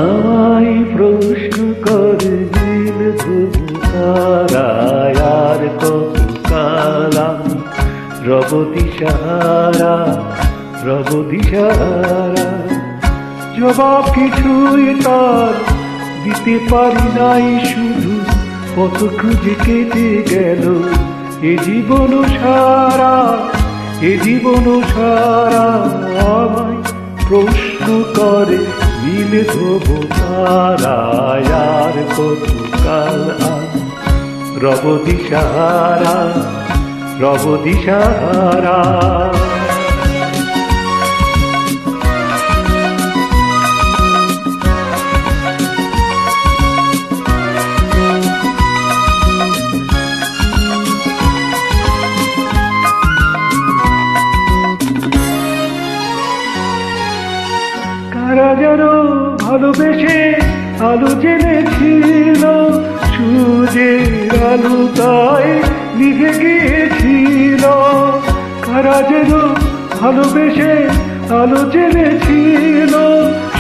আমায় প্রশ্ন করে নীল তারায় আর কত কাল আমি রব দিশাহারা, রব দিশাহারা। জবাব কিছুই তার দিতে পারি নাই, শুধু কত খুঁজে কেটে গেল এ জীবন সারা, এ জীবন সারা। আমায় প্রশ্ন করে নীল ধ্রুব তারায় আর কত কাল আমি রব দিশাহারা, রব দিশাহারা। কারা যেন ভালোবেসে আলো জেনেছিল, সূর্যের আলো তাই নিভে গিয়েছিল। কারা যেন ভালোবেসে আলো জেনেছিল,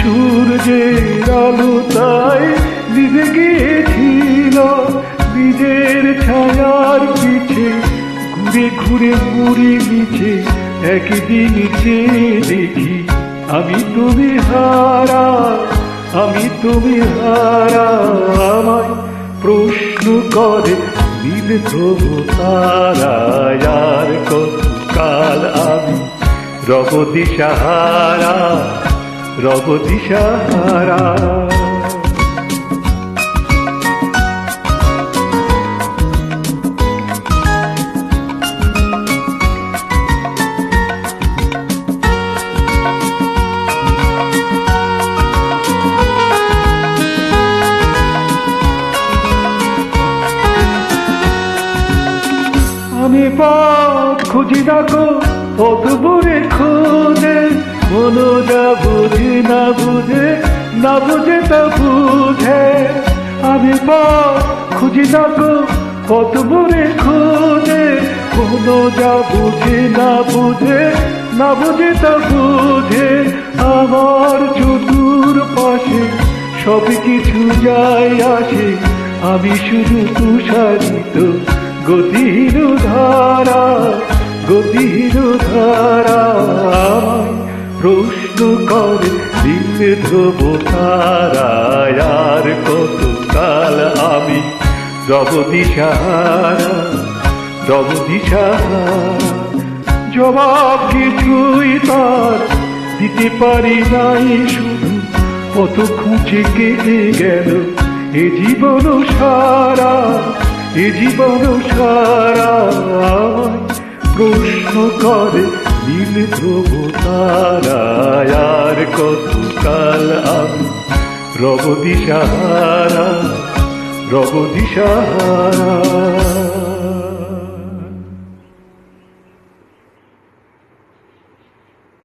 সূর্যের আলো তাই নিভে গিয়েছিল। নিজের ছায়ার পিছে ঘুরে ঘুরে ঘুরে মিছে একদিন চেয়ে দেখি আমি তুমি হারা, আমি তুমি হারা। আমায় প্রশ্ন করে নীল ধ্রুব তারায় আর কত কাল আমি রব দিশাহারা, রব দিশাহারা। আমি পথ খুঁজি দেখো পথ ভরে খোঁজে, মন যা বুঝে না বুঝে, না বুঝে তা বুঝে। আমি পথ খুঁজি দেখো পথ ভরে খোঁজে, মন যা বুঝে না বুঝে, না বুঝে তা বুঝে। আমার চতুর পাশে সব কিছু যায় আসে, আমি শুধু তুষারিত গতির ধারা, গতির ধারা। আমায় প্রশ্ন করে নীল ধ্রুব তারায় আর কত কাল আমি রব দিশাহারা, রব দিশাহারা। জবাব কিছুই তার দিতে পারি নাই, শুধু কত খুঁজে কেটে গেল এ জীবন সারা, এ জীবন সারা। আমায় প্রশ্ন করে নীল ধ্রুব তারায় আর কত কাল আমি রব দিশাহারা, রব দিশাহারা।